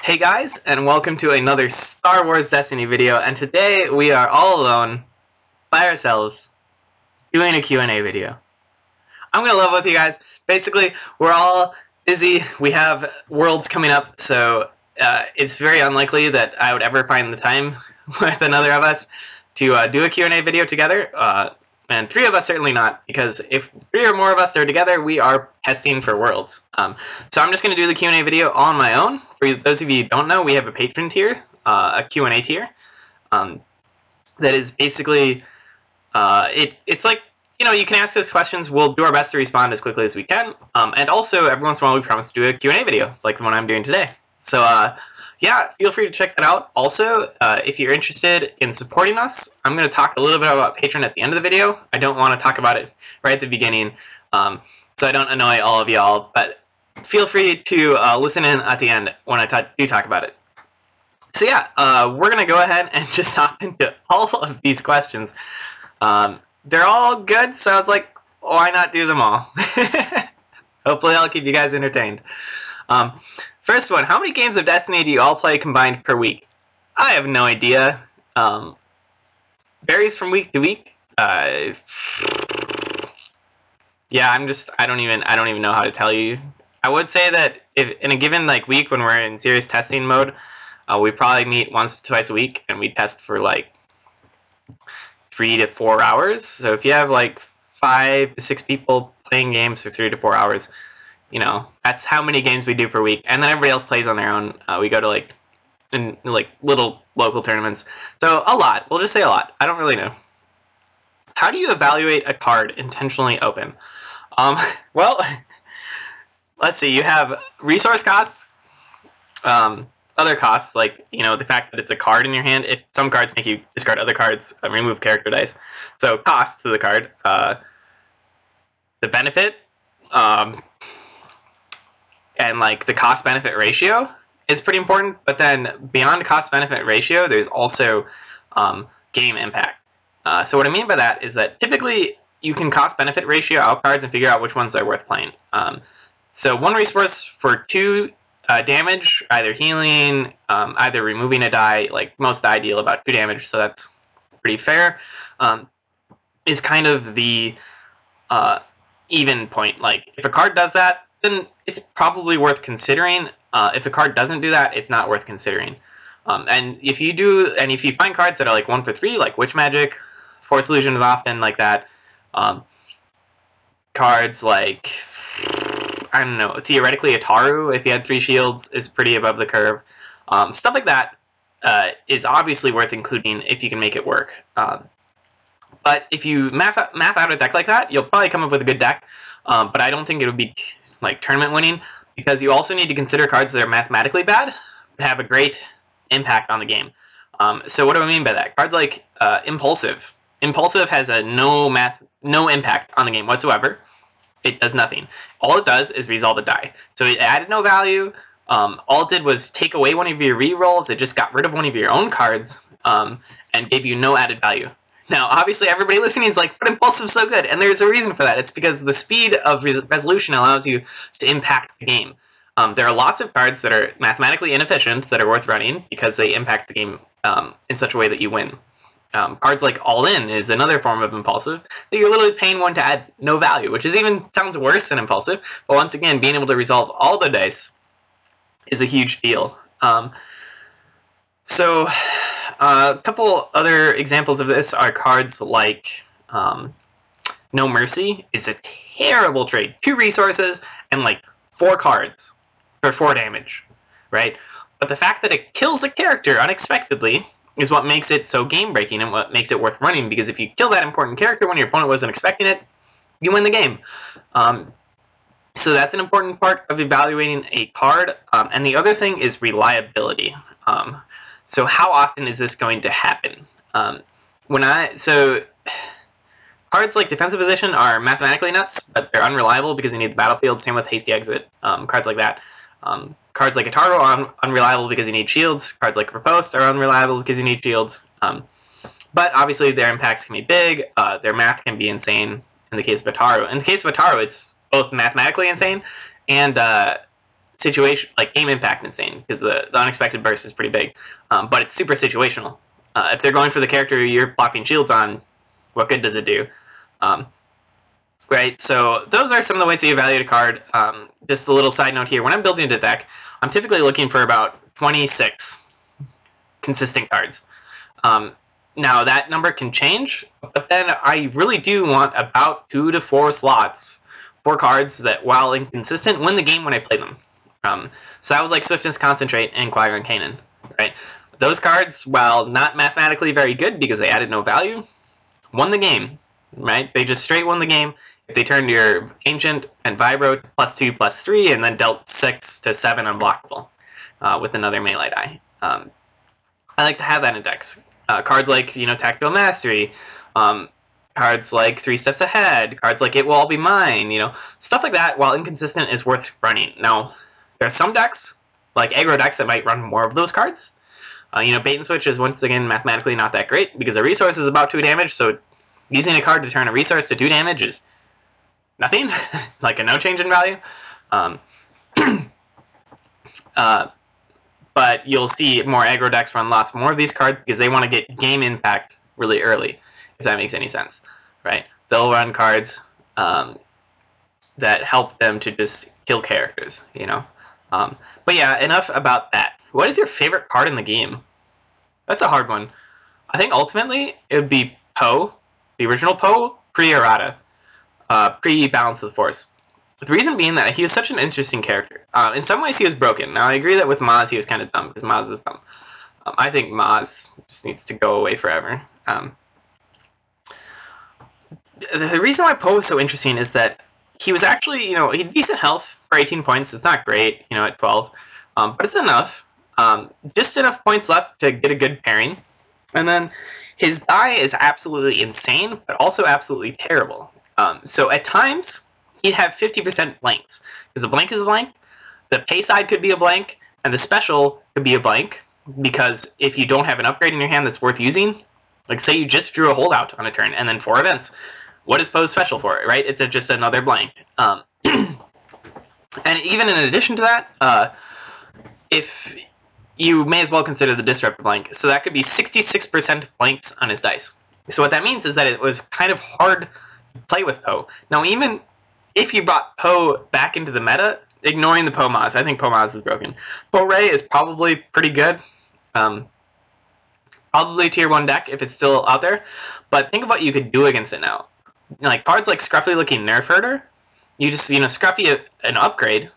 Hey guys, and welcome to another Star Wars Destiny video, and today we are all alone, by ourselves, doing a Q&A video. I'm gonna level with you guys. Basically, we're all busy, we have worlds coming up, so it's very unlikely that I would ever find the time with another of us to do a Q&A video together, and three of us certainly not, because if three or more of us are together, we are testing for worlds. So I'm just going to do the Q&A video on my own. For those of you who don't know, we have a patron tier, a Q&A tier, that is basically, it's like, you know, you can ask us questions, we'll do our best to respond as quickly as we can, and also every once in a while we promise to do a Q&A video, like the one I'm doing today. So yeah, feel free to check that out. Also, if you're interested in supporting us, I'm going to talk a little bit about Patreon at the end of the video. I don't want to talk about it right at the beginning, so I don't annoy all of y'all, but feel free to listen in at the end when I do talk about it. So yeah, we're going to go ahead and just hop into all of these questions. They're all good, so I was like, why not do them all? Hopefully I'll keep you guys entertained. First one, how many games of Destiny do you all play combined per week? I have no idea. Varies from week to week. Yeah, I don't even know how to tell you. I would say that if in a given week when we're in serious testing mode, we probably meet once to twice a week and we test for like 3 to 4 hours. So if you have like 5 to 6 people playing games for 3 to 4 hours, you know, that's how many games we do per week, and then everybody else plays on their own. We go to little local tournaments, so a lot. We'll just say a lot. I don't really know. How do you evaluate a card intentionally open? Well, let's see. You have resource costs, other costs like the fact that it's a card in your hand. If some cards make you discard other cards, remove character dice. So costs to the card, the benefit. And the cost benefit ratio is pretty important, but then beyond cost benefit ratio, there's also game impact. So what I mean by that is that typically you can cost benefit ratio out cards and figure out which ones are worth playing. So 1 resource for 2 damage, either healing, either removing a die, most die deal about 2 damage, so that's pretty fair, is kind of the even point. If a card does that, then it's probably worth considering. If a card doesn't do that, it's not worth considering. And if you find cards that are 1 for 3, like Witch Magic, Force Illusion is often like that. Cards like, I don't know, theoretically Ataru, if you had 3 shields, is pretty above the curve. Stuff like that is obviously worth including if you can make it work. But if you math out a deck like that, you'll probably come up with a good deck. But I don't think it would be tournament winning, because you also need to consider cards that are mathematically bad but have a great impact on the game. So what do I mean by that? Cards like Impulsive. Impulsive has no impact on the game whatsoever. It does nothing. All it does is resolve a die. So it added no value. All it did was take away one of your rerolls. It just got rid of one of your own cards and gave you no added value. Now, obviously, everybody listening is like, but Impulsive's so good, and there's a reason for that. It's because the speed of resolution allows you to impact the game. There are lots of cards that are mathematically inefficient that are worth running because they impact the game in such a way that you win. Cards like All In is another form of Impulsive that you're literally paying one to add no value, which sounds worse than Impulsive, but once again, being able to resolve all the dice is a huge deal. So a couple other examples of this are cards like No Mercy is a terrible trade. 2 resources and 4 cards for 4 damage, right? But the fact that it kills a character unexpectedly is what makes it so game-breaking and what makes it worth running, because if you kill that important character when your opponent wasn't expecting it, you win the game. So that's an important part of evaluating a card. And the other thing is reliability. So how often is this going to happen? Cards like Defensive Position are mathematically nuts, but they're unreliable because you need the battlefield. Same with Hasty Exit. Cards like that. Cards like Ataru are unreliable because you need shields. Cards like Riposte are unreliable because you need shields. But obviously their impacts can be big. Their math can be insane in the case of Ataru. In the case of Ataru, it's both mathematically insane and situation, like game impact insane, because the unexpected burst is pretty big, but it's super situational. If they're going for the character you're plopping shields on, what good does it do? Right, so those are some of the ways to evaluate a card. Just a little side note here, when I'm building a deck, I'm typically looking for about 26 consistent cards. Now, that number can change, but then I really do want about 2 to 4 slots for cards that, while inconsistent, win the game when I play them. So that was like Swiftness, Concentrate, and Qui-Gon Kanan, right? Those cards, while not mathematically very good because they added no value, won the game, right? They just straight won the game. If they turned your Ancient and Vibro +2/+3 and then dealt 6 to 7 unblockable with another melee die. I like to have that in decks. Cards like, Tactical Mastery, cards like 3 Steps Ahead, cards like It Will All Be Mine, stuff like that, while inconsistent, is worth running. Now, there are some decks, like aggro decks, that might run more of those cards. Bait and Switch is, once again, mathematically not that great, because a resource is about 2 damage, so using a card to turn a resource to 2 damage is nothing, like a no change in value. But you'll see more aggro decks run lots more of these cards because they want to get game impact really early, if that makes any sense, right? They'll run cards that help them to just kill characters, But yeah, enough about that. What is your favorite card in the game? That's a hard one. I think ultimately it would be Poe, the original Poe, pre-errata, pre-Balance of the Force. The reason being that he was such an interesting character. In some ways, he was broken. Now, I agree that with Maz, he was kind of dumb, because Maz is dumb. I think Maz just needs to go away forever. The reason why Poe was so interesting is that he was actually, he had decent health for 18 points. It's not great, at 12. But it's enough. Just enough points left to get a good pairing. And then his die is absolutely insane, but also absolutely terrible. So at times, he'd have 50% blanks. Because the blank is a blank, the pay side could be a blank, and the special could be a blank. Because if you don't have an upgrade in your hand that's worth using, like say you just drew a holdout on a turn, and then 4 events, what is Poe's special for it, right? It's just another blank. And even in addition to that, if you may as well consider the Disrupt blank. So that could be 66% blanks on his dice. So what that means is that it was kind of hard to play with Poe. Now, even if you brought Poe back into the meta, ignoring the Poe Maz, I think Poe Maz is broken. Poe Ray is probably pretty good. Probably tier 1 deck if it's still out there. But think of what you could do against it now. Like cards like Scruffy looking Nerf Herder, you just, Scruffy an upgrade,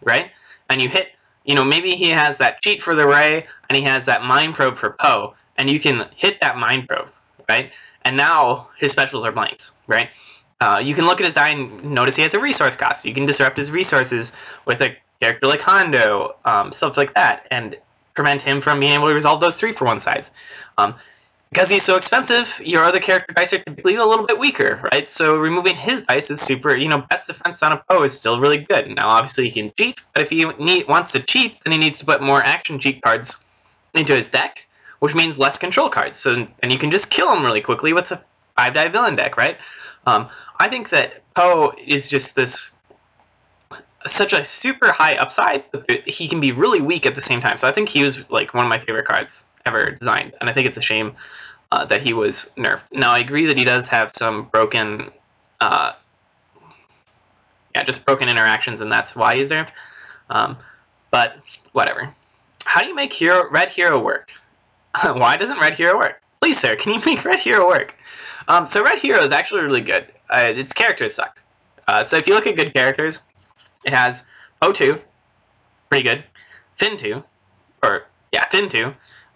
right? And you hit, maybe he has that cheat for the Ray, and he has that Mind Probe for Poe, and you can hit that Mind Probe, right? And now his specials are blanks, right? You can look at his die and notice he has a resource cost. You can disrupt his resources with a character like Hondo, stuff like that, and prevent him from being able to resolve those 3-for-1 sides. Because he's so expensive, your other character dice are typically a little bit weaker, right? So removing his dice is super, best defense on a Poe is still really good. Now, obviously, he can cheat, but if he wants to cheat, then he needs to put more action cheat cards into his deck, which means less control cards. So, and you can just kill him really quickly with a 5-die villain deck, right? I think that Poe is just such a super high upside, but he can be really weak at the same time. So I think he was like one of my favorite cards ever designed, and I think it's a shame that he was nerfed. Now, I agree that he does have some broken, just broken interactions, and that's why he's nerfed. But whatever. How do you make Red Hero work? Why doesn't Red Hero work? Please, sir, can you make Red Hero work? So Red Hero is actually really good. Its characters sucked. So if you look at good characters, it has Poe 2, pretty good. Finn 2, Finn 2,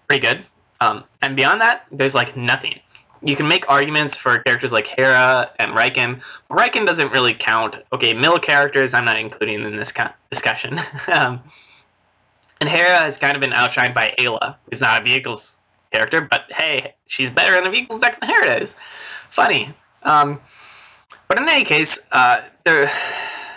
pretty good. And beyond that, there's like nothing. You can make arguments for characters like Hera and Riken. Riken doesn't really count. Okay, mill characters I'm not including in this discussion. And Hera has kind of been outshined by Ayla, who's not a vehicles character, but hey, she's better in a vehicles deck than Hera is. Funny. But in any case,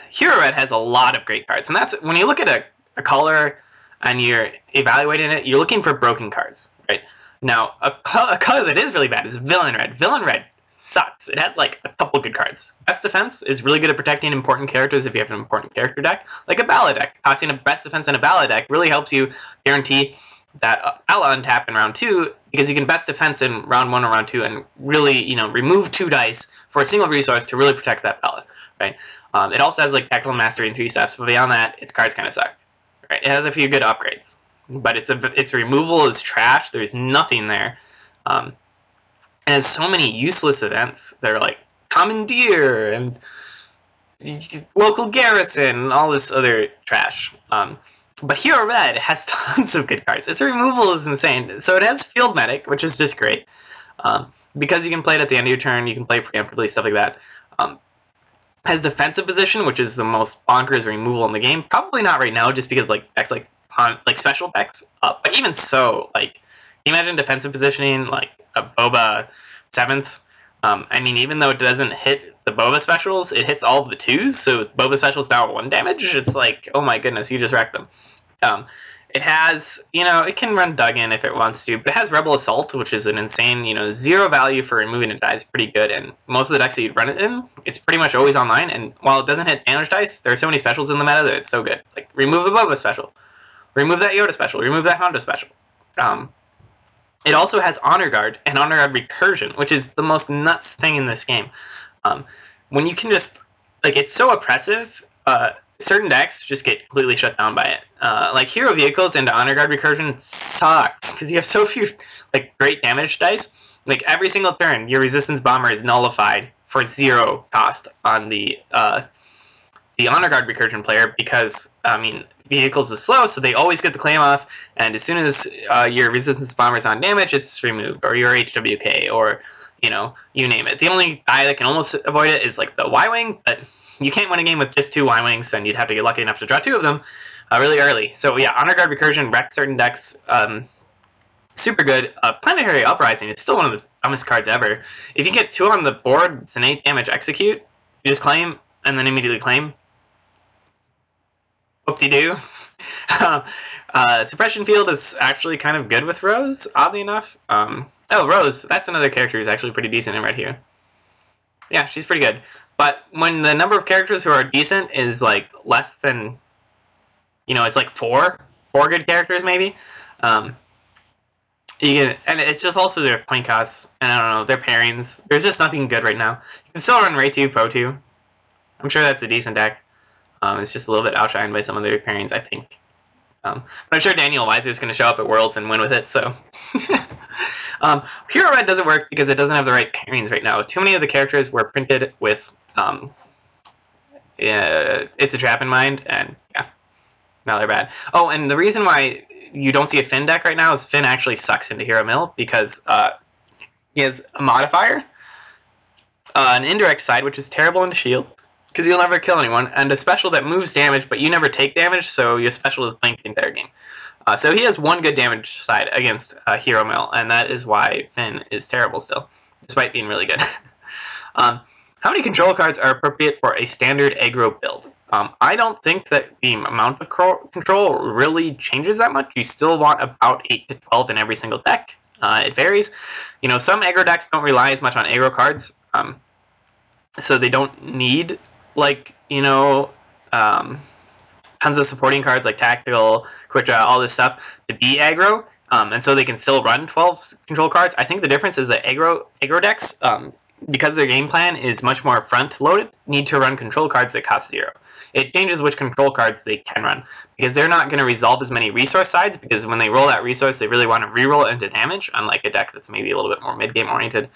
Hero Red has a lot of great cards, and that's when you look at a color and you're evaluating it, you're looking for broken cards, right? Now, a color that is really bad is Villain Red. Villain Red sucks. It has like a couple good cards. Best Defense is really good at protecting important characters if you have an important character deck, like a Bala deck. Tossing a Best Defense in a Bala deck really helps you guarantee that Bala untap in round 2, because you can Best Defense in round 1 or round 2 and really, remove 2 dice for a single resource to really protect that Bala, right? It also has like Tactical Mastery and 3 steps, but beyond that, its cards kind of suck. Right? It has a few good upgrades, but its removal is trash. There's nothing there. It has so many useless events. They're like Commandeer and Local Garrison and all this other trash. But Hero Red has tons of good cards. Its removal is insane. So it has Field Medic, which is just great. Because you can play it at the end of your turn, you can play preemptively, stuff like that. Has Defensive Position, which is the most bonkers removal in the game. Probably not right now, just because like decks like special decks. But even so, like, can you imagine Defensive Positioning like a Boba 7th? I mean, even though it doesn't hit the Boba specials, it hits all of the 2s. So Boba specials now at 1 damage. It's like, oh my goodness, you just wrecked them. It has, it can run Duggan if it wants to, but it has Rebel Assault, which is an insane, 0 value for removing a die is pretty good, and most of the decks that you'd run it in, it's pretty much always online, and while it doesn't hit damage dice, there are so many specials in the meta that it's so good. Like, remove a Boba special, remove that Yoda special, remove that Honda special. It also has Honor Guard and Honor Guard Recursion, which is the most nuts thing in this game. When you can just, like, it's so oppressive, certain decks just get completely shut down by it. Like Hero Vehicles into Honor Guard Recursion sucks because you have so few like great damage dice. Like every single turn, your Resistance Bomber is nullified for 0 cost on the Honor Guard Recursion player because Vehicles is slow, so they always get the claim off. And as soon as your Resistance Bomber is on damage, it's removed, or your HWK, or you name it. The only die that can almost avoid it is like the Y-Wing, but you can't win a game with just 2 Y-Wings, and you'd have to get lucky enough to draw 2 of them really early. So yeah, Honor Guard Recursion wrecks certain decks. Super good. Planetary Uprising is still one of the dumbest cards ever. If you get 2 on the board, it's an 8 damage execute. You just claim, and then immediately claim. Whoop-de-doo. Suppression Field is actually kind of good with Rose, oddly enough. Oh, Rose, that's another character who's actually pretty decent in right here. Yeah, she's pretty good. But when the number of characters who are decent is like less than, it's like 4 good characters maybe. And it's just also their point costs, and I don't know, their pairings. There's just nothing good right now. You can still run Ray 2, Pro 2. I'm sure that's a decent deck. It's just a little bit outshined by some of their pairings, I think. But I'm sure Daniel Weiser is going to show up at Worlds and win with it, so. Hero Red doesn't work because it doesn't have the right pairings right now. Too many of the characters were printed with It's a Trap in mind, and yeah, now they're bad. Oh, and the reason why you don't see a Finn deck right now is Finn actually sucks into Hero Mill because he has a modifier, an indirect side, which is terrible into shield, because you'll never kill anyone, and a special that moves damage, but you never take damage, so your special is blanked the entire game. So he has 1 good damage side against Hero Mill, and that is why Finn is terrible still, despite being really good. How many control cards are appropriate for a standard aggro build? I don't think that the amount of control really changes that much. You still want about 8 to 12 in every single deck. It varies. Some aggro decks don't rely as much on aggro cards, so they don't need, like, tons of supporting cards like Tactical, Quick Draw, all this stuff to be aggro, and so they can still run 12 control cards. I think the difference is that aggro decks, because their game plan is much more front-loaded, need to run control cards that cost 0. It changes which control cards they can run, because they're not going to resolve as many resource sides, because when they roll that resource, they really want to reroll it into damage, unlike a deck that's maybe a little bit more mid-game oriented.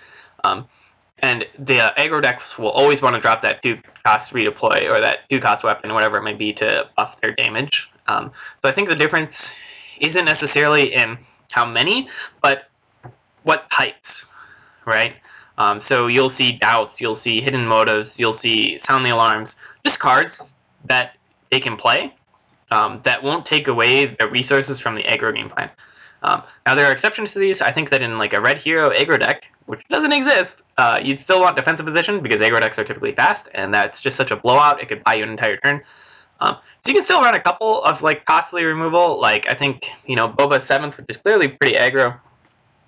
And the aggro decks will always want to drop that 2-cost redeploy, or that 2-cost weapon, whatever it may be, to buff their damage. So I think the difference isn't necessarily in how many, but what types, right? So you'll see Doubts, you'll see Hidden Motives, you'll see Sound the Alarms, just cards that they can play that won't take away the resources from the aggro game plan. Now, there are exceptions to these. I think that in like a Red Hero aggro deck, which doesn't exist, you'd still want defensive position because aggro decks are typically fast, and that's just such a blowout. It could buy you an entire turn. So you can still run a couple of like costly removal. Like I think Boba 7th, which is clearly pretty aggro,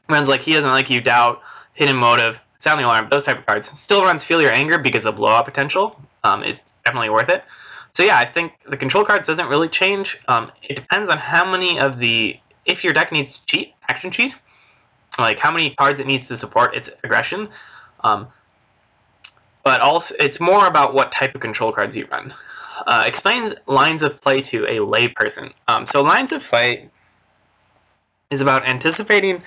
runs like He Doesn't Like You, Doubt, Hidden Motive, Sounding Alarm, those type of cards. Still runs Feel Your Anger because of blowout potential is definitely worth it. So yeah, I think the control cards doesn't really change. It depends on how many of if your deck needs cheat, action cheat, like how many cards it needs to support its aggression. But also, it's more about what type of control cards you run. Explains lines of play to a layperson. So lines of play is about anticipating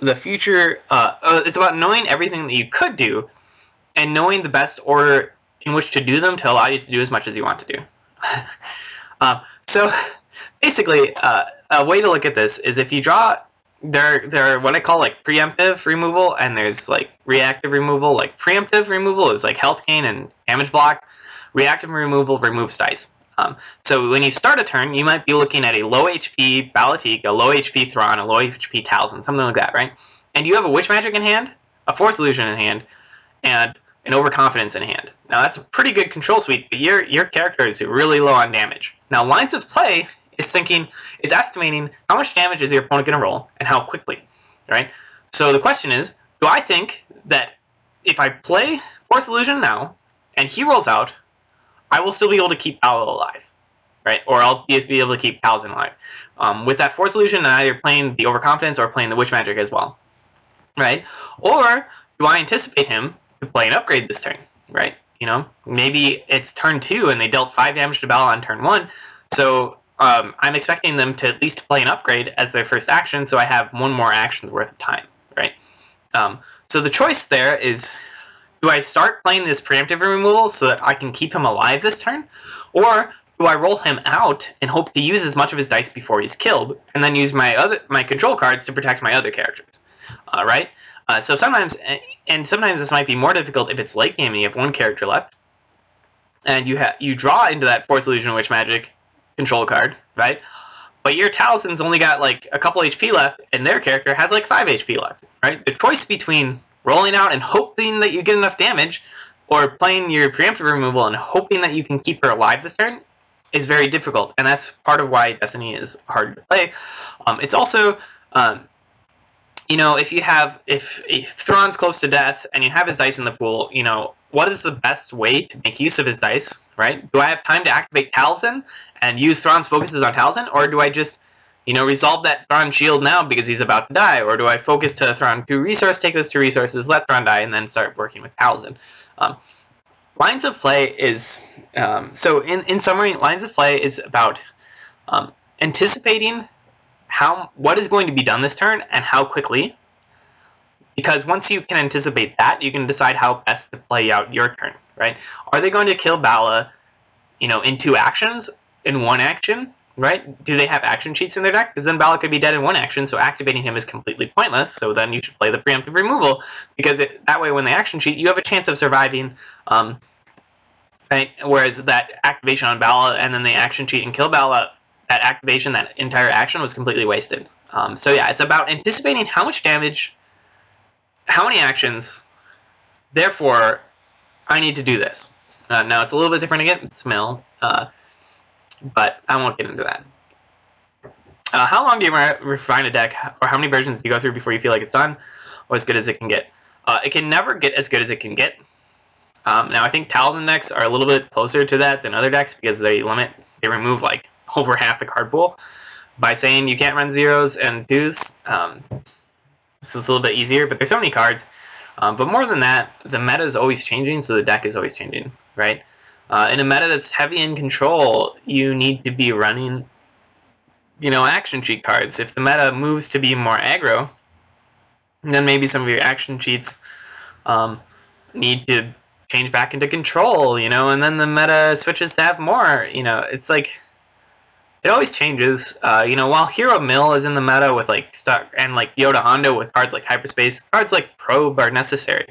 the future. It's about knowing everything that you could do and knowing the best order in which to do them to allow you to do as much as you want to do. So basically, a way to look at this is if you draw, there are what I call like preemptive removal, and there's like reactive removal. Like preemptive removal is like health gain and damage block. Reactive removal removes dice. So when you start a turn, you might be looking at a low HP Balatique, a low HP Thrawn, a low HP Talzin, something like that, right? And you have a Witch Magic in hand, a Force Illusion in hand, and an Overconfidence in hand. Now that's a pretty good control suite, but your character is really low on damage. Now Lines of Play is estimating how much damage is your opponent going to roll and how quickly, right? So the question is, do I think that if I play Force Illusion now and he rolls out, I will still be able to keep Paolo alive, right? Or I'll just be able to keep Talzin alive. With that Force Illusion, I'm either playing the Overconfidence or playing the Witch Magic as well, right? Or do I anticipate him to play an upgrade this turn, right? You know, maybe it's turn 2 and they dealt 5 damage to Bala on turn 1, so I'm expecting them to at least play an upgrade as their first action, so I have 1 more action's worth of time, right? So the choice there is, do I start playing this preemptive removal so that I can keep him alive this turn? Or do I roll him out and hope to use as much of his dice before he's killed, and then use my control cards to protect my other characters, right? So sometimes this might be more difficult if it's late game and you have 1 character left, and you draw into that Force Illusion Witch Magic control card, right? But your Talzin's only got like a couple HP left, and their character has like 5 HP left, right? The choice between rolling out and hoping that you get enough damage, or playing your preemptive removal and hoping that you can keep her alive this turn, is very difficult, and that's part of why Destiny is hard to play. It's also, you know, if Thrawn's close to death and you have his dice in the pool, you know, what is the best way to make use of his dice, right? Do I have time to activate Talzin and use Thrawn's focuses on Talzin, or do I just, you know, resolve that Thrawn shield now because he's about to die, or do I focus to Thrawn 2 resource, take those 2 resources, let Thrawn die, and then start working with Talzin? Lines of Play is, so in summary, Lines of Play is about anticipating what is going to be done this turn and how quickly, because once you can anticipate that, you can decide how best to play out your turn, right? Are they going to kill Bala, you know, in 2 actions, in 1 action, right? Do they have action cheats in their deck? Because then Bala could be dead in 1 action, so activating him is completely pointless, so then you should play the preemptive removal, because that way when they action cheat, you have a chance of surviving, right? Whereas that activation on Bala and then they action cheat and kill Bala, that activation, that entire action was completely wasted. So yeah, it's about anticipating how much damage, how many actions, therefore I need to do this. Now it's a little bit different again, it's Mill, but I won't get into that. How long do you refine a deck, or how many versions do you go through before you feel like it's done, or as good as it can get? It can never get as good as it can get. Now I think Talzin decks are a little bit closer to that than other decks because they remove like over half the card pool by saying you can't run 0s and 2s. This is a little bit easier, but there's so many cards. But more than that, the meta is always changing, so the deck is always changing, right? In a meta that's heavy in control, you need to be running, you know, action cheat cards. If the meta moves to be more aggro, then maybe some of your action cheats need to change back into control, you know, and then the meta switches to have more, you know, it's like, it always changes. You know, while Hero Mill is in the meta with like stuck and like Yoda Hondo with cards like Hyperspace, cards like Probe are necessary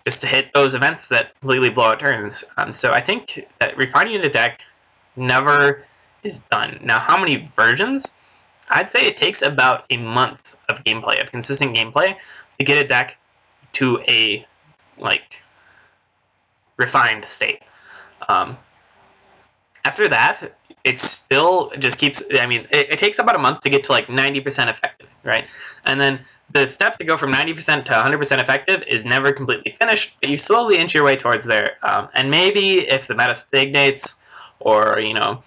just to hit those events that completely blow out turns. So I think that refining a deck never is done. Now, how many versions? I'd say it takes about a month of gameplay, of consistent gameplay, to get a deck to a like refined state. After that, it still just keeps, I mean, it takes about a month to get to like 90% effective, right? And then the step to go from 90% to 100% effective is never completely finished, but you slowly inch your way towards there. And maybe if the meta stagnates, or, you know,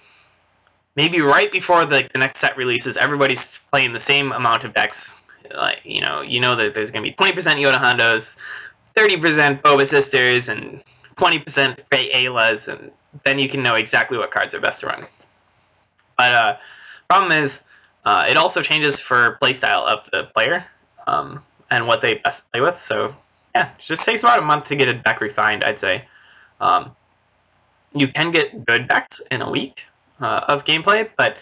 maybe right before the next set releases, everybody's playing the same amount of decks. Like, you know that there's going to be 20% Yoda Hondos, 30% Boba Sisters, and 20% Rey Aylas, and then you can know exactly what cards are best to run. But problem is, it also changes for playstyle of the player, and what they best play with. So yeah, it just takes about a month to get a deck refined, I'd say. You can get good decks in a week of gameplay, but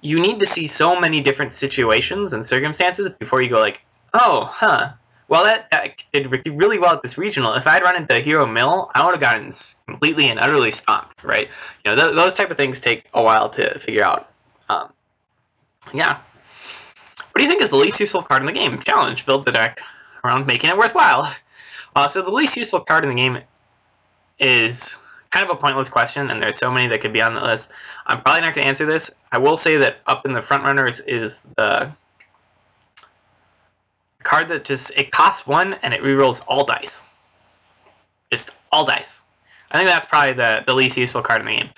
you need to see so many different situations and circumstances before you go like, oh, huh. Well, that deck did really well at this regional. If I'd run into Hero Mill, I would have gotten completely and utterly stomped, right? You know, those type of things take a while to figure out. Yeah. What do you think is the least useful card in the game? Challenge. Build the deck around making it worthwhile. So the least useful card in the game is kind of a pointless question, and there's so many that could be on the list. I'm probably not going to answer this. I will say that up in the front runners is the card that just, it costs 1 and it rerolls all dice. Just all dice. I think that's probably the least useful card in the game.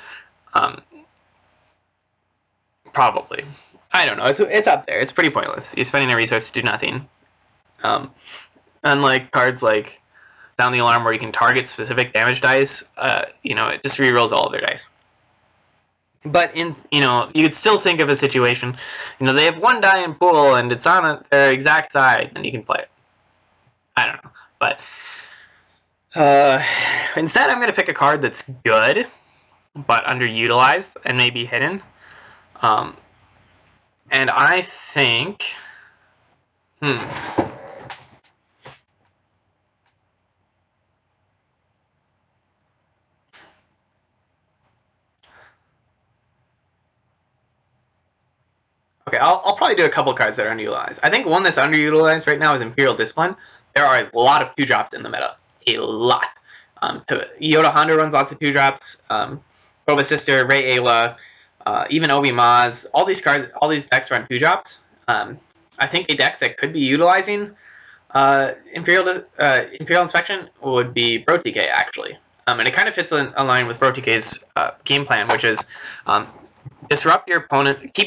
Probably. I don't know. It's up there. It's pretty pointless. You're spending a resource to do nothing. Unlike cards like Sound the Alarm, where you can target specific damage dice, you know, it just rerolls all of their dice. But you could still think of a situation, you know, they have 1 die in pool and it's on their exact side, and you can play it. I don't know, but instead I'm going to pick a card that's good, but underutilized and maybe hidden. And I think, okay, I'll probably do a couple cards that are underutilized. I think one that's underutilized right now is Imperial Discipline. There are a lot of 2-drops in the meta. A lot. Yoda Hondo runs lots of 2-drops. Boba Sister, Rey Ayla, even Obi Maz. All these cards, all these decks run 2-drops. I think a deck that could be utilizing Imperial Inspection would be BroTK, actually. And it kind of fits in line with BroTK's game plan, which is disrupt your opponent,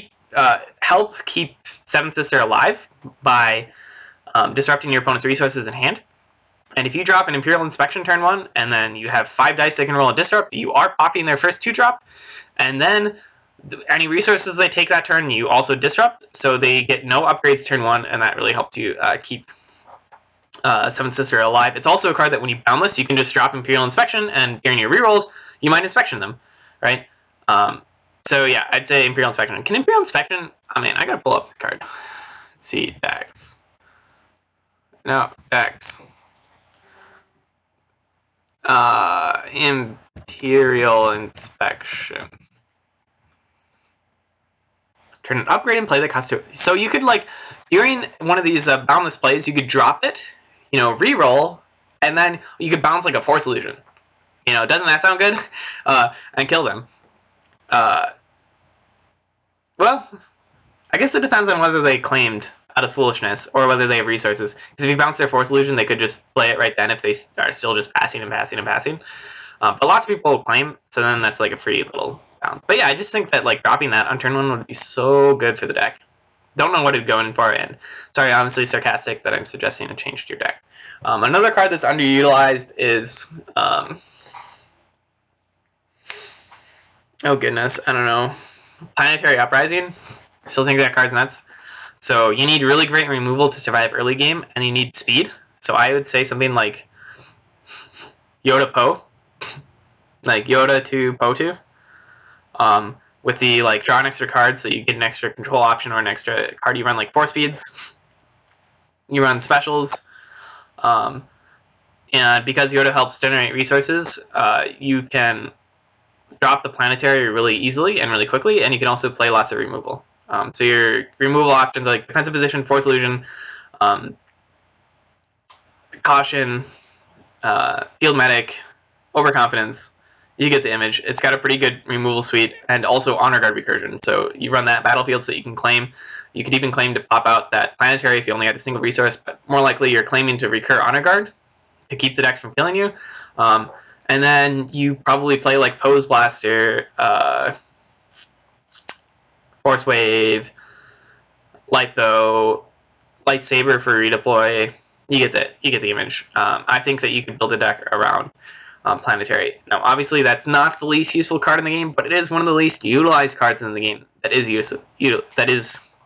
help keep Seventh Sister alive by disrupting your opponent's resources in hand. And if you drop an Imperial Inspection turn 1, and then you have 5 dice they can roll a disrupt, you are popping their first 2-drop, and then any resources they take that turn, you also disrupt, so they get no upgrades turn 1, and that really helps you keep Seventh Sister alive. It's also a card that when you boundless, you can just drop Imperial Inspection, and during your rerolls, you might inspection them, right? So yeah, I'd say Imperial Inspection. Can Imperial Inspection... Oh man, I gotta pull up this card. Let's see, decks. No, decks. Imperial Inspection. Turn an upgrade and play that costs 2. So you could, like, during one of these boundless plays, you could drop it, you know, reroll, and then you could bounce like a Force Illusion. You know, doesn't that sound good? And kill them. Well, I guess it depends on whether they claimed out of foolishness or whether they have resources. Because if you bounce their Force Illusion, they could just play it right then if they are still just passing and passing and passing. But lots of people claim, so then that's like a free little bounce. But yeah, I just think that like dropping that on turn 1 would be so good for the deck. Don't know what it'd go in for, and sorry, honestly sarcastic that I'm suggesting a change to your deck. Another card that's underutilized is... oh goodness, I don't know. Planetary Uprising. I still think that card's nuts. So you need really great removal to survive early game, and you need speed. So I would say something like Yoda Poe. Like Yoda to Poe 2. With the like draw an extra card, so you get an extra control option or an extra card. You run like 4 speeds. You run specials. And because Yoda helps generate resources, you can drop the planetary really easily and really quickly, and you can also play lots of removal. So your removal options are like defensive position, Force Illusion, Caution, Field Medic, Overconfidence. You get the image. It's got a pretty good removal suite and also honor guard recursion. So you run that battlefield so you can claim. You could even claim to pop out that planetary if you only had a single resource, but more likely you're claiming to recur honor guard to keep the decks from killing you. And then you probably play like Pose Blaster, Force Wave, Litho, Lightsaber for redeploy. You get the image. I think that you can build a deck around planetary. Now, obviously, that's not the least useful card in the game, but it is one of the least utilized cards in the game that is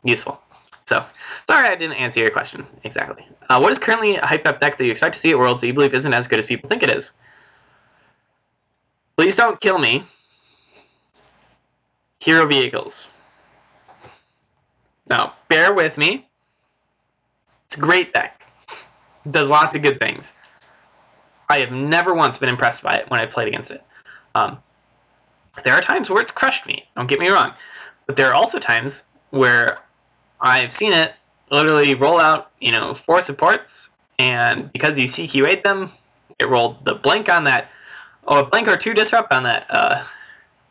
useful. So, sorry I didn't answer your question exactly. What is currently a hype up deck that you expect to see at Worlds that you believe isn't as good as people think it is? Please don't kill me. Hero Vehicles. Now, bear with me. It's a great deck. It does lots of good things. I have never once been impressed by it when I've played against it. There are times where it's crushed me, don't get me wrong. But there are also times where I've seen it literally roll out, 4 supports, and because you CQ'd them, it rolled the blank on that, a blank or 2 disrupt on that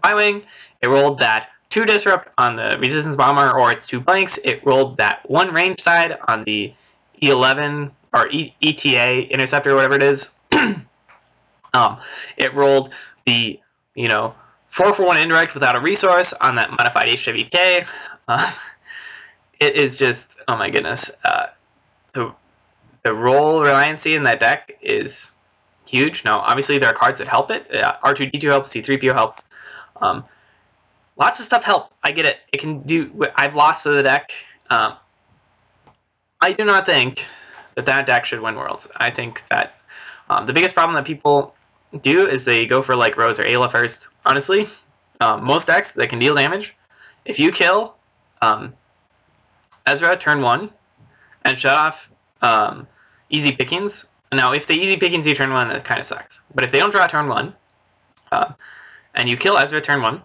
Y-Wing, it rolled that 2 disrupt on the Resistance Bomber or its 2 blanks, it rolled that 1 range side on the E11 or ETA Interceptor, or whatever it is. It rolled the, 4 for 1 indirect without a resource on that modified HWK. It is just, oh my goodness. The roll reliancy in that deck is huge. Now, obviously, there are cards that help it. R2-D2 helps, C3PO helps. Lots of stuff help. I get it. It can do. I've lost to the deck. I do not think that deck should win Worlds. I think that the biggest problem that people do is they go for like Rose or Ayla first. Honestly, most decks that can deal damage, if you kill Ezra turn 1 and shut off easy pickings. Now, if they easy pickings you turn 1, that kind of sucks. But if they don't draw turn 1, and you kill Ezra turn 1,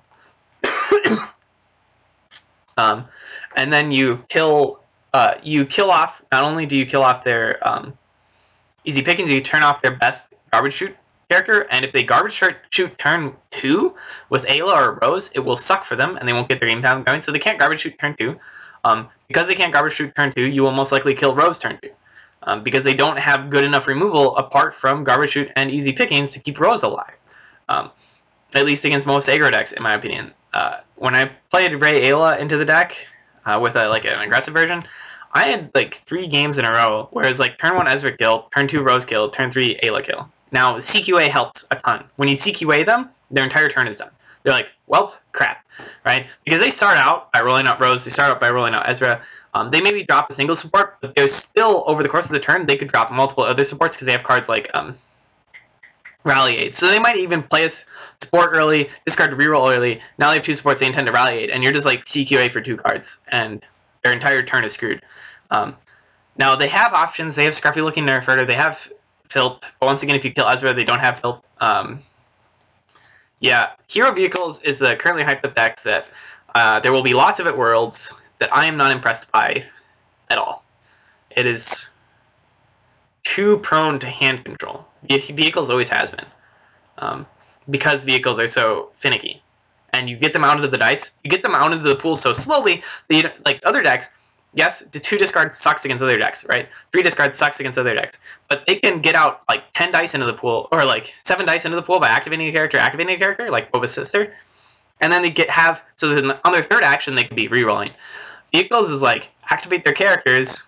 and then you kill off. Not only do you kill off their easy pickings, you turn off their best garbage chute character, and if they garbage shoot turn 2 with Ayla or Rose, it will suck for them, and they won't get their game time going. So they can't garbage shoot turn 2. Because they can't garbage shoot turn 2, you will most likely kill Rose turn 2. Because they don't have good enough removal apart from garbage shoot and easy pickings to keep Rose alive. At least against most aggro decks, in my opinion. When I played Rey Ayla into the deck with an aggressive version, I had like 3 games in a row where it's like turn 1 Ezra kill, turn 2 Rose kill, turn 3 Ayla kill. Now, CQA helps a ton. When you CQA them, their entire turn is done. They're like, well, crap, right? Because they start out by rolling out Rose, they start out by rolling out Ezra. They maybe drop a single support, but there's still, over the course of the turn, they could drop multiple other supports because they have cards like Rally Aid. So they might even play a support early, discard to reroll early. Now they have 2 supports they intend to Rally Aid, and you're just like CQA for 2 cards, and their entire turn is screwed. Now they have options. They have Scruffy looking Nerf Herder. They have Philp. But once again, if you kill Ezra, they don't have Philp. Yeah, Hero Vehicles is the currently hyped up deck that there will be lots of at Worlds that I am not impressed by at all. It is too prone to hand control. Vehicles always has been. Because vehicles are so finicky. And you get them out of the dice, you get them out into the pool so slowly that you don't, like other decks, yes, the 2 discards sucks against other decks, right? 3 discards sucks against other decks. But they can get out like 10 dice into the pool, or like 7 dice into the pool by activating a character, like Boba's sister. And then they so then on their 3rd action, they can be rerolling. Vehicles is like, activate their characters,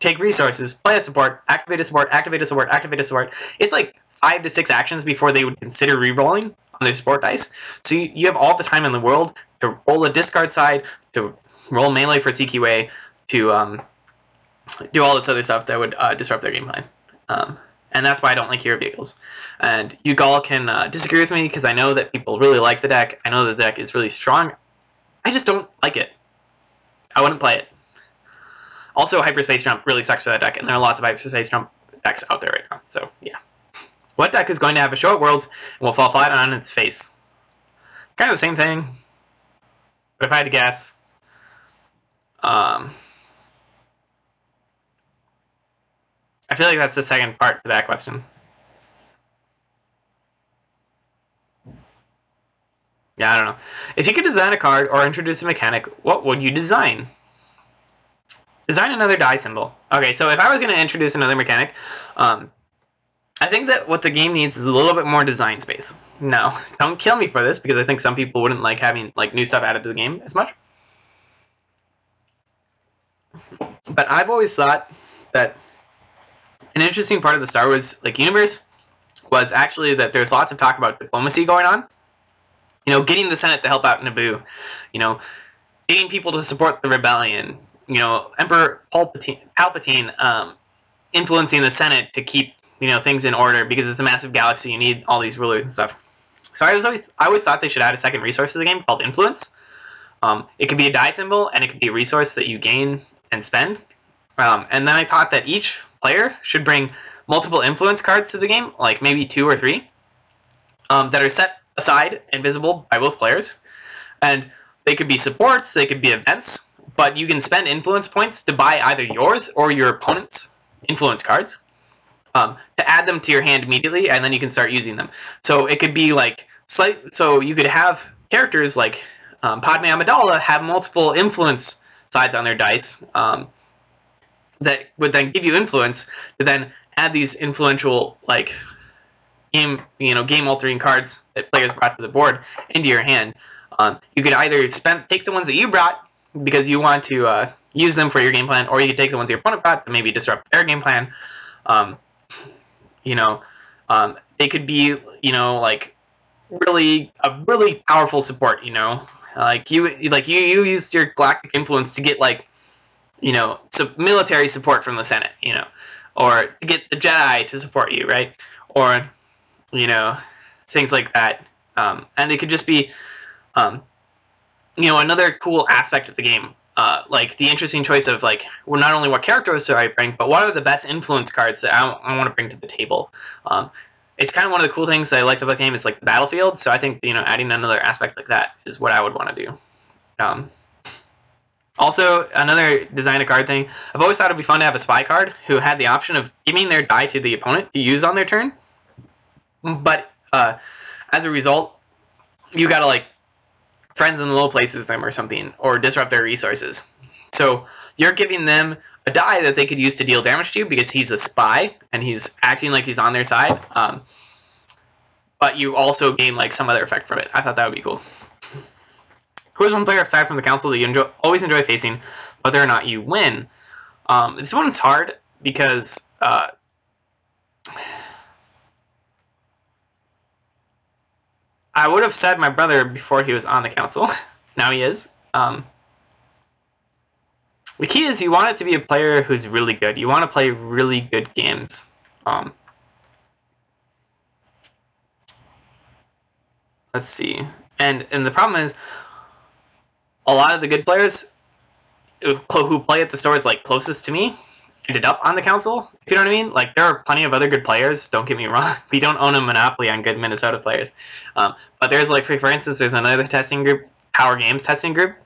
take resources, play a support, activate a support, activate a support, activate a support. It's like 5 to 6 actions before they would consider rerolling on their support dice. So you have all the time in the world to roll a discard side, to roll melee for CQA, to do all this other stuff that would disrupt their game plan. And that's why I don't like Hero Vehicles. And you all can disagree with me, because I know that people really like the deck. I know the deck is really strong. I just don't like it. I wouldn't play it. Also, Hyperspace Jump really sucks for that deck, and there are lots of Hyperspace Jump decks out there right now. So, yeah. What deck is going to have a show at Worlds and will fall flat on its face? Kind of the same thing. But if I had to guess, I feel like that's the second part to that question. Yeah, I don't know. If you could design a card or introduce a mechanic, what would you design? Design another die symbol. Okay, so if I was going to introduce another mechanic, I think that what the game needs is a little bit more design space. No, don't kill me for this, because I think some people wouldn't like having like new stuff added to the game as much. But I've always thought that an interesting part of the Star Wars like universe was actually that there's lots of talk about diplomacy going on. You know, getting the Senate to help out Naboo. You know, getting people to support the rebellion. You know, Emperor Palpatine influencing the Senate to keep things in order, because it's a massive galaxy. You need all these rulers and stuff. So I always thought they should add a second resource to the game called influence. It could be a die symbol, and it could be a resource that you gain and spend. And then I thought that each player should bring multiple influence cards to the game, like maybe 2 or 3, that are set aside and visible by both players. And they could be supports, they could be events, but you can spend influence points to buy either yours or your opponent's influence cards, to add them to your hand immediately, and then you can start using them. So it could be like so you could have characters like Padme Amidala have multiple influence sides on their dice, that would then give you influence to then add these influential like game altering cards that players brought to the board into your hand. You could either take the ones that you brought because you want to use them for your game plan, or you could take the ones your opponent brought to maybe disrupt their game plan. They could be like a really powerful support. Like you used your galactic influence to get like military support from the Senate, or to get the Jedi to support you, right? Or things like that. And they could just be another cool aspect of the game, like the interesting choice of like, well, not only what characters do I bring, but what are the best influence cards that I want to bring to the table. It's kind of one of the cool things that I liked about the game is like the battlefield. So I think adding another aspect like that is what I would want to do. Also, another design a card thing, I've always thought it'd be fun to have a spy card who had the option of giving their die to the opponent to use on their turn, but as a result, you gotta like friends in the low places them or something, or disrupt their resources. So you're giving them a die that they could use to deal damage to you because he's a spy and he's acting like he's on their side. But you also gain like some other effect from it. I thought that would be cool. Who is one player aside from the council that you always enjoy facing, whether or not you win? This one's hard because I would have said my brother before he was on the council. Now he is. The key is you want it to be a player who's really good. You want to play really good games. Let's see. And the problem is, a lot of the good players who play at the stores like closest to me ended up on the council. If you know what I mean? Like, there are plenty of other good players. Don't get me wrong. We don't own a monopoly on good Minnesota players. But there's like, for instance, there's another testing group, Power Games testing group,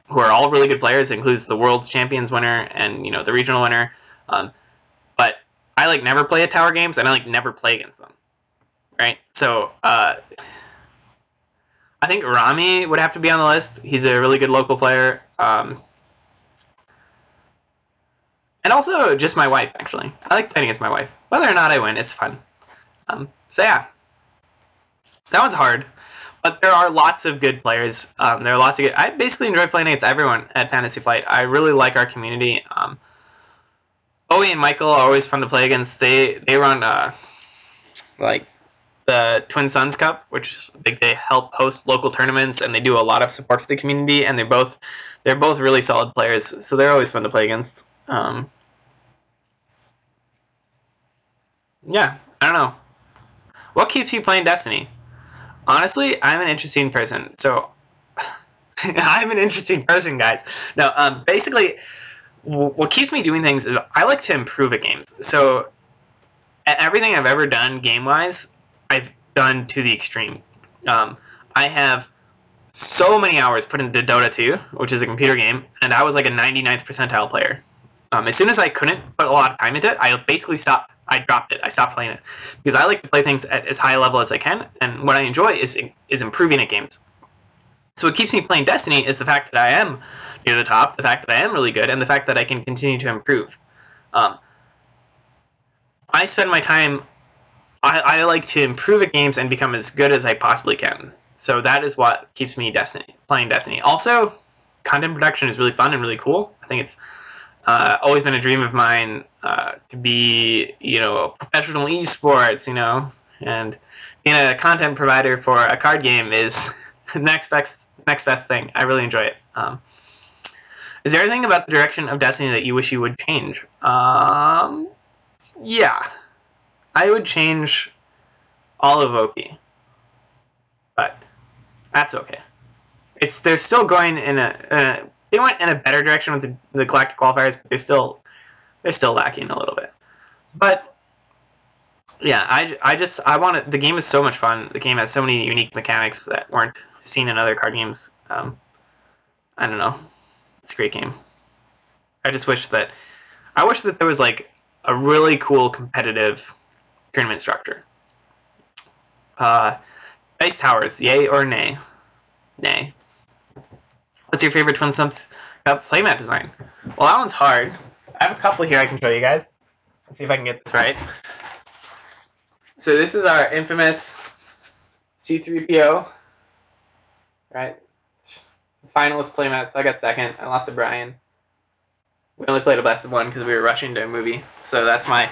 who are all really good players. It includes the World's Champions winner and the regional winner. But I like never play at Tower Games, and I like never play against them. Right? So I think Rami would have to be on the list. He's a really good local player. And also just my wife, actually. I like playing against my wife. Whether or not I win, it's fun. So yeah. That one's hard. But there are lots of good players. There are lots of good... I basically enjoy playing against everyone at Fantasy Flight. I really like our community. Bowie and Michael are always fun to play against. They run like the Twin Suns Cup, which they help host local tournaments, and they do a lot of support for the community, and they're both really solid players, so they're always fun to play against. Yeah, I don't know. What keeps you playing Destiny? Honestly, I'm an interesting person. So I'm an interesting person, guys. No, basically, what keeps me doing things is I like to improve at games. So everything I've ever done game-wise, I've done to the extreme. I have so many hours put into Dota 2, which is a computer game, and I was like a 99th percentile player. As soon as I couldn't put a lot of time into it, I basically stopped. I dropped it. I stopped playing it because I like to play things at as high a level as I can, and what I enjoy is improving at games. So what keeps me playing Destiny is the fact that I am near the top, the fact that I am really good, and the fact that I can continue to improve. I spend my time. I like to improve at games and become as good as I possibly can. So that is what keeps me playing Destiny. Also, content production is really fun and really cool. I think it's always been a dream of mine to be, a professional esports, and being a content provider for a card game is the next best thing. I really enjoy it. Is there anything about the direction of Destiny that you wish you would change? Yeah, I would change all of OP, but that's okay. They're still going they went in a better direction with the Galactic Qualifiers, but they're still lacking a little bit. But yeah, I want it. The game is so much fun. The game has so many unique mechanics that weren't seen in other card games. I don't know. It's a great game. I wish that there was like a really cool competitive tournament structure. Ice Towers, yay or nay? Nay. What's your favorite Twin Stumps playmat design? Well, that one's hard. I have a couple here I can show you guys. Let's see if I can get this right. So this is our infamous C3PO. Right? It's a finalist playmat, so I got second. I lost to Brian. We only played a best of one because we were rushing to a movie. So that's my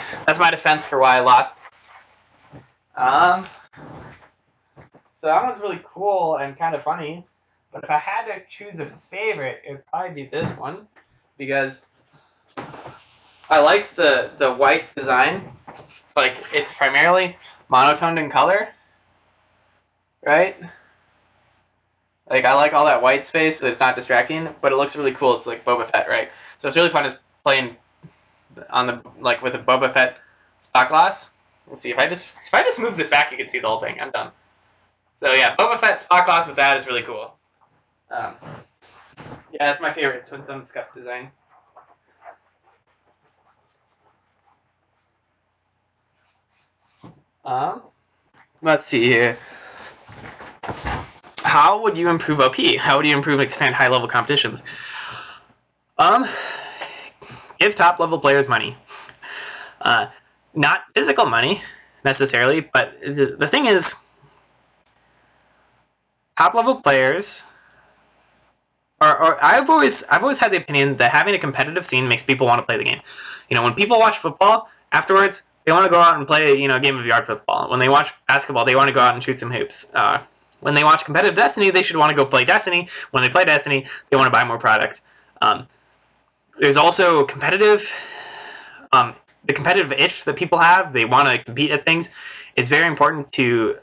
defense for why I lost. So that one's really cool and kind of funny. But if I had to choose a favorite, it would probably be this one, because I like the white design. Like, it's primarily monotoned in color, right? Like, I like all that white space, so it's not distracting, but it looks really cool. It's like Boba Fett, right? So it's really fun just playing on with a Boba Fett spot glass. Let's see, if I just move this back, you can see the whole thing. I'm done. So yeah, Boba Fett spot glass with that is really cool. Yeah, that's my favorite Twin Summit Cup design. Let's see here. How would you improve OP? How would you improve and expand high-level competitions? Give top-level players money. Not physical money, necessarily, but the thing is, top-level players... Or I've always had the opinion that having a competitive scene makes people want to play the game. When people watch football, afterwards, they want to go out and play, a game of yard football. When they watch basketball, they want to go out and shoot some hoops. When they watch competitive Destiny, they should want to go play Destiny. When they play Destiny, they want to buy more product. There's also competitive... the competitive itch that people have, they want to compete at things, is very important to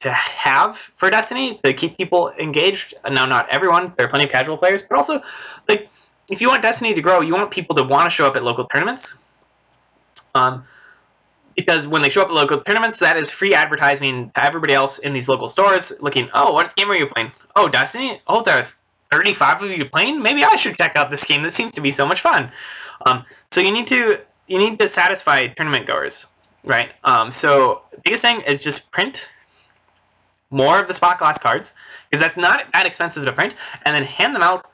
have for Destiny, to keep people engaged. Now, not everyone. There are plenty of casual players, but also, like, if you want Destiny to grow, you want people to want to show up at local tournaments. Because when they show up at local tournaments, that is free advertising to everybody else in these local stores looking, oh, what game are you playing? Oh, Destiny? Oh, there are 35 of you playing? Maybe I should check out this game. That seems to be so much fun. So you need to satisfy tournament goers, right? So the biggest thing is just print more of the spot glass cards, because that's not that expensive to print, and then hand them out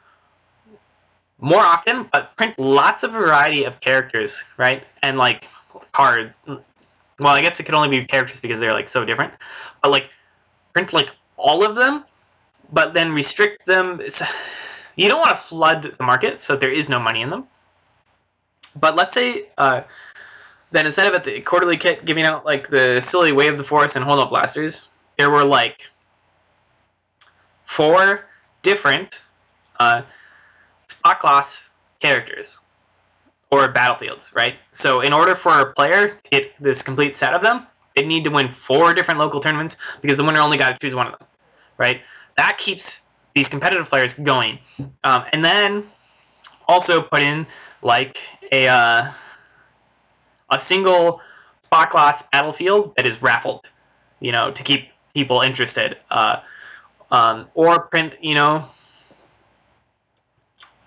more often, but print lots of variety of characters, right? And like cards. Well, I guess it could only be characters because they're like so different, but like print like all of them, but then restrict them. You don't want to flood the market, so there is no money in them. But let's say then instead of at the quarterly kit giving out like the silly Way of the Force and Hold Up Blasters, there were like 4 different spot glass characters or battlefields, right? So in order for a player to get this complete set of them, they'd need to win 4 different local tournaments, because the winner only got to choose one of them, right? That keeps these competitive players going. And then also put in like a single spot glass battlefield that is raffled, to keep people interested. Or print, yeah,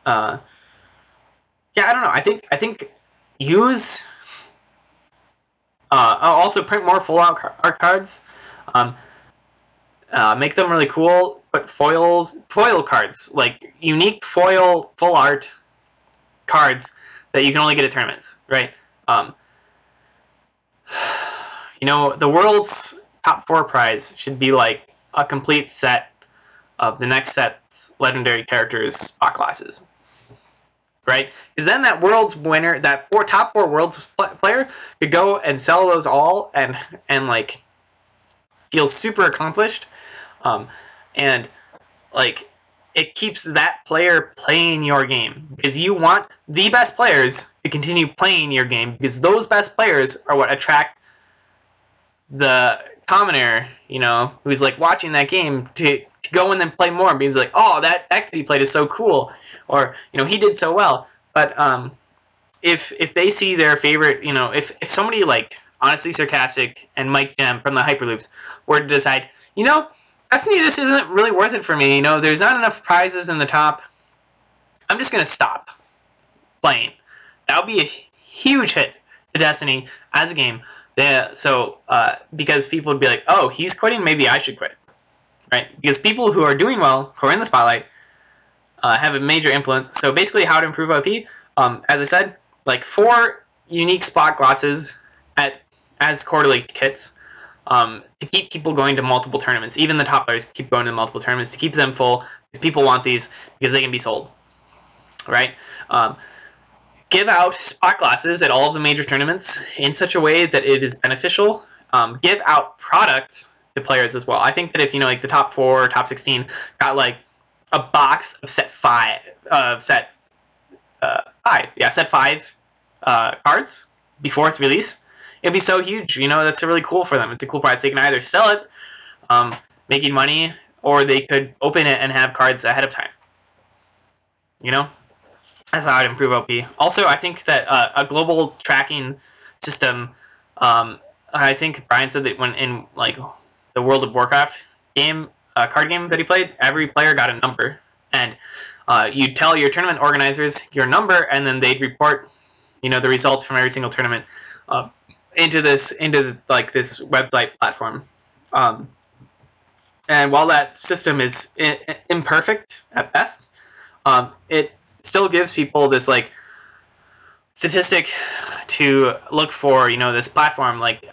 I don't know. I think use also print more full art cards. Make them really cool. put foil cards, like unique foil full art cards that you can only get at tournaments, right? You know, the world's top 4 prize should be like a complete set of the next set's legendary characters spot classes, right? Because then that world's winner, that top 4 world's player, could go and sell those all and like feel super accomplished, and like it keeps that player playing your game, because you want the best players to continue playing your game, because those best players are what attract the commoner, you know, who's like watching that game to go in and play more, and being like, oh, that deck that he played is so cool, or, you know, he did so well. But if they see their favorite, you know, if somebody like Honestly Sarcastic and Mike Gem from the Hyperloops were to decide, you know, Destiny just isn't really worth it for me, you know, there's not enough prizes in the top, I'm just going to stop playing. That would be a huge hit to Destiny as a game. So, because people would be like, oh, he's quitting, maybe I should quit. Right? Because people who are doing well, who are in the spotlight, have a major influence. So basically how to improve OP, as I said, like 4 unique spot glasses as quarterly kits, to keep people going to multiple tournaments. Even the top players keep going to multiple tournaments to keep them full, because people want these because they can be sold. Right? Give out spot glasses at all of the major tournaments in such a way that it is beneficial. Give out product to players as well. I think that if, you know, like the top 4, top 16 got like a box of set 5 cards before its release, it'd be so huge. You know, that's really cool for them. It's a cool prize. They can either sell it, making money, or they could open it and have cards ahead of time. You know, that's how I'd improve OP. Also, I think that a global tracking system. I think Brian said that when in like the World of Warcraft game, card game that he played, every player got a number, and you tell your tournament organizers your number, and then they'd report, you know, the results from every single tournament into this website platform. And while that system is imperfect at best, it still gives people this like statistic to look for, you know, this platform. Like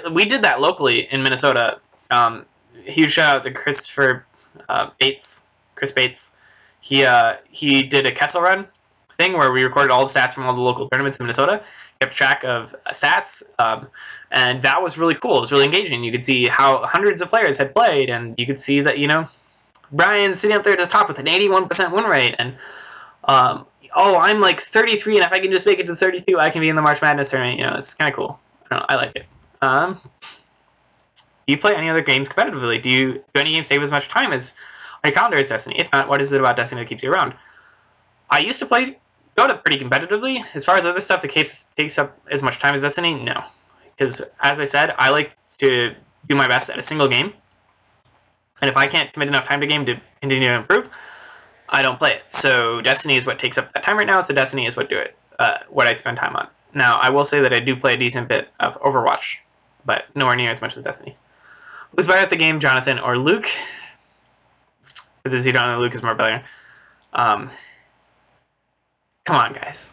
we did that locally in Minnesota. Huge shout out to Chris Bates. He did a Kessel Run thing where we recorded all the stats from all the local tournaments in Minnesota, kept track of stats, and that was really cool. It was really engaging. You could see how hundreds of players had played, and you could see that, you know, Brian's sitting up there at the top with an 81% win rate, and oh, I'm like 33, and if I can just make it to 32, I can be in the March Madness tournament. You know, it's kind of cool. I like it. Do you play any other games competitively? Do any games save as much time as on your calendar as Destiny? If not, what is it about Destiny that keeps you around? I used to play Dota pretty competitively. As far as other stuff that takes up as much time as Destiny, no. Because, as I said, I like to do my best at a single game. And if I can't commit enough time to game to continue to improve, I don't play it. So Destiny is what takes up that time right now, so Destiny is what I spend time on. Now, I will say that I do play a decent bit of Overwatch, but nowhere near as much as Destiny. Who's better at the game, Jonathan or Luke? For those who don't know, Luke is more better. Come on, guys.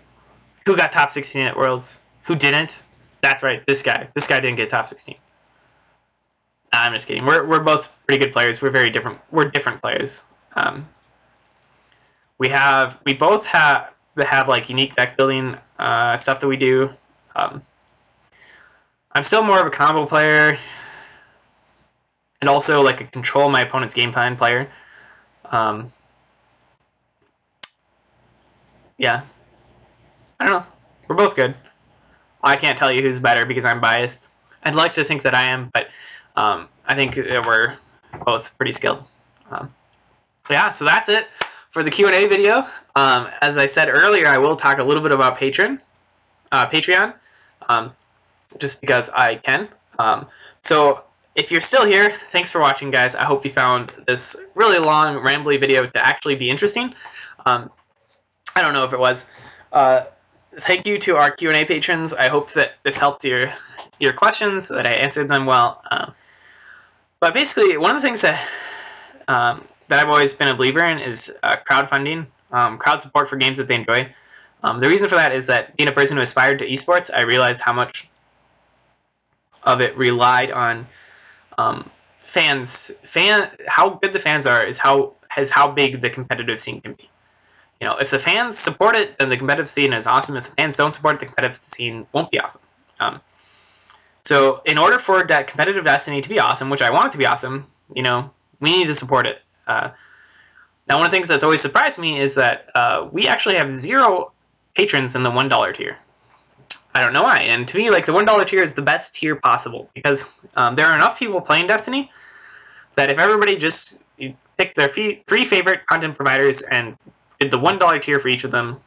Who got top 16 at Worlds? Who didn't? That's right, this guy. This guy didn't get top 16. Nah, I'm just kidding. We're both pretty good players. We're very different. We're different players. We both have like unique deck building stuff that we do. I'm still more of a combo player, and also like a control my opponent's game plan player. Yeah, I don't know. We're both good. I can't tell you who's better because I'm biased. I'd like to think that I am, but I think that we're both pretty skilled. Yeah, so that's it for the Q&A video. As I said earlier, I will talk a little bit about Patreon, just because I can. So if you're still here, thanks for watching, guys. I hope you found this really long, rambly video to actually be interesting. I don't know if it was. Thank you to our Q&A patrons. I hope that this helped your questions, that I answered them well. But basically, one of the things that that I've always been a believer in is crowdfunding, crowd support for games that they enjoy. The reason for that is that being a person who aspired to esports, I realized how much of it relied on fans. How good the fans are is how big the competitive scene can be. You know, if the fans support it, then the competitive scene is awesome. If the fans don't support it, the competitive scene won't be awesome. So in order for that competitive Destiny to be awesome, which I want it to be awesome, you know, we need to support it. Now, one of the things that's always surprised me is that we actually have 0 patrons in the $1 tier. I don't know why. And to me, like, the $1 tier is the best tier possible because there are enough people playing Destiny that if everybody just picked their 3 favorite content providers and did the $1 tier for each of them,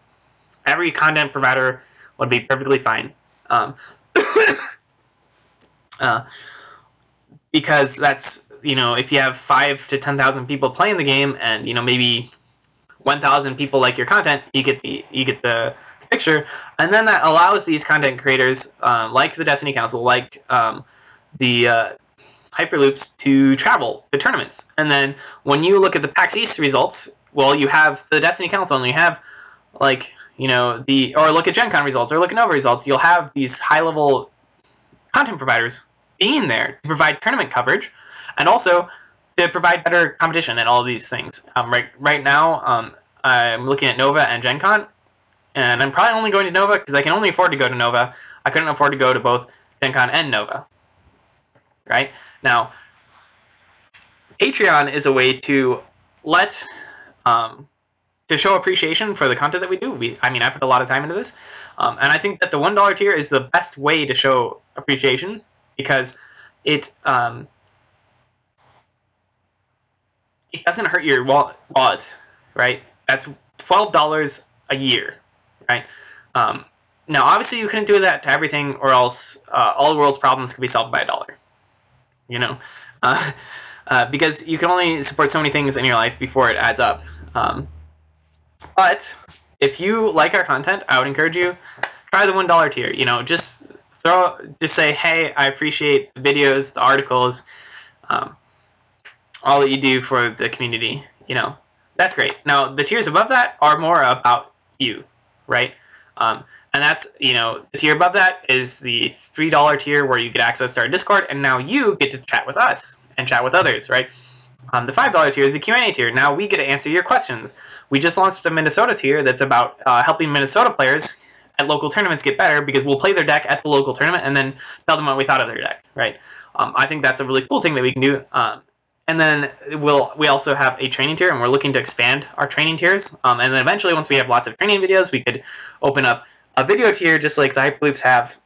every content provider would be perfectly fine. Because that's, you know, if you have 5 to 10,000 people playing the game, and you know maybe 1,000 people like your content, you get the picture, and then that allows these content creators, like the Destiny Council, like the Hyperloops, to travel to tournaments. And then when you look at the PAX East results, well, you have the Destiny Council, and you have, like, you know, or look at Gen Con results, or look at Nova results. You'll have these high-level content providers being there to provide tournament coverage, and also to provide better competition and all of these things. Right now, I'm looking at Nova and Gen Con, and I'm probably only going to Nova because I can only afford to go to Nova. I couldn't afford to go to both Gen Con and Nova. Right? Now, Patreon is a way to let to show appreciation for the content that we do. I mean, I put a lot of time into this, and I think that the $1 tier is the best way to show appreciation because it doesn't hurt your wallet, right? That's $12 a year, right? Now, obviously, you couldn't do that to everything, or else all the world's problems could be solved by $1. You know, because you can only support so many things in your life before it adds up. But if you like our content, I would encourage you, try the $1 tier. You know, just say, hey, I appreciate the videos, the articles, all that you do for the community. You know, that's great. Now, the tiers above that are more about you, right? And that's, you know, the tier above that is the $3 tier where you get access to our Discord, and now you get to chat with us and chat with others, right? The $5 tier is the Q&A tier. Now we get to answer your questions. We just launched a Minnesota tier that's about helping Minnesota players at local tournaments get better, because we'll play their deck at the local tournament and then tell them what we thought of their deck, right? I think that's a really cool thing that we can do. And then we also have a training tier, and we're looking to expand our training tiers. And then eventually, once we have lots of training videos, we could open up a video tier just like the Hyperloops have.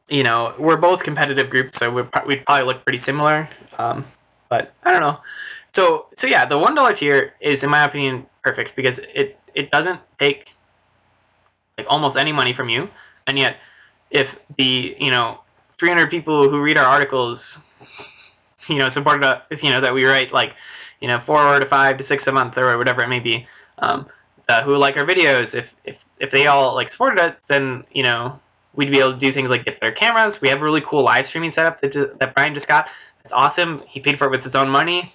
You know, we're both competitive groups, so we'd probably look pretty similar. But I don't know. So yeah, the $1 tier is, in my opinion, perfect because it doesn't take like almost any money from you, and yet if the 300 people who read our articles supported us, that we write like 4 to 5 to 6 a month or whatever it may be, who like our videos, if they all like supported it, then we'd be able to do things like get better cameras. We have a really cool live streaming setup that Brian just got. It's awesome. He paid for it with his own money.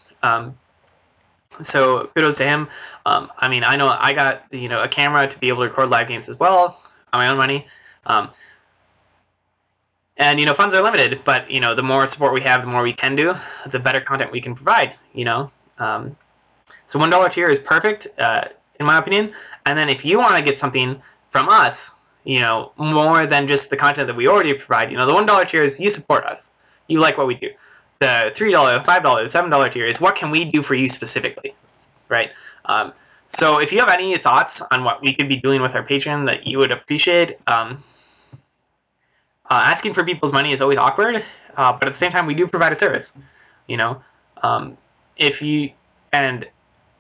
So kudos to him. I mean, I know I got a camera to be able to record live games as well on my own money. And funds are limited, but the more support we have, the more we can do, the better content we can provide. So $1 tier is perfect, in my opinion. And then if you want to get something from us, more than just the content that we already provide, the $1 tier is you support us, you like what we do. The $3, the $5, the $7 tier is what can we do for you specifically, right? So if you have any thoughts on what we could be doing with our Patreon that you would appreciate, asking for people's money is always awkward, but at the same time, we do provide a service. And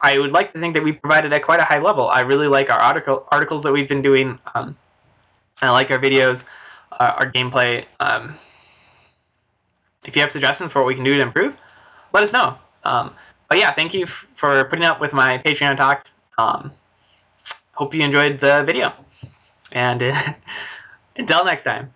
I would like to think that we provide it at quite a high level. I really like our articles that we've been doing. I like our videos, our gameplay. If you have suggestions for what we can do to improve, let us know. But yeah, thank you for putting up with my Patreon talk. Hope you enjoyed the video. And until next time.